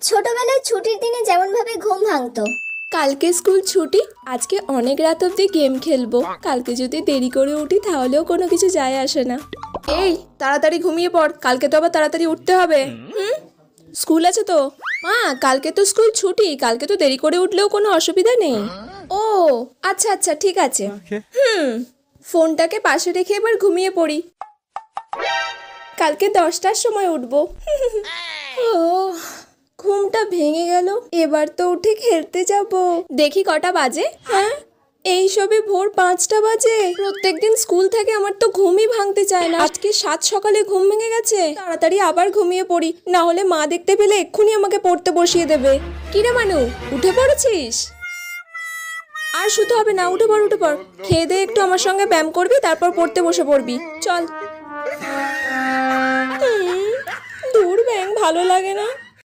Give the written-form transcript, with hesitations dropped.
ছোটবেলায় ছুটির দিনে যেমন ভাবে ঘুম ভাঙতো। কালকে স্কুল ছুটি, আজকে অনেক রাত অবধি গেম খেলবো। কালকে যদি দেরি করে উঠি তাহলেও কোনো কিছু যায় আসে না। এই তাড়াতাড়ি ঘুমিয়ে পড়, কালকে তো আবার তাড়াতাড়ি উঠতে হবে। স্কুল আছে তো? মা, কালকে তো স্কুল ছুটি, কালকে তো দেরি করে উঠলেও কোনো অসুবিধা নেই। ও আচ্ছা আচ্ছা, ঠিক আছে। ফোনটাকে পাশে রেখে এবার ঘুমিয়ে পড়ি। কালকে 10টার সময় উঠবো। ও, ঘুমটা ভেঙে গেল। এবার তো উঠে খেলতে যাব। দেখি কটা বাজে। হ্যাঁ, এই সবে ভোর 5টা বাজে। প্রত্যেকদিন স্কুল থেকে আমার তো ঘুমই ভাঙতে চায় না। আজকে 7 সকালে ঘুম ভেঙে গেছে। তাড়াতাড়ি আবার ঘুমিয়ে পড়ি, না হলে মা দেখতে পেলে এক্ষুনি আমাকে পড়তে বসিয়ে দেবে। কিরে মানু, উঠে পড়েছিস? আর শুতে হবে না, উঠে পড় উঠে পড়। খেয়ে দিয়ে একটু আমার সঙ্গে ব্যায়াম করবি, তারপর পড়তে বসে পড়বি। চল। দূর ব্যাং, ভালো লাগে না।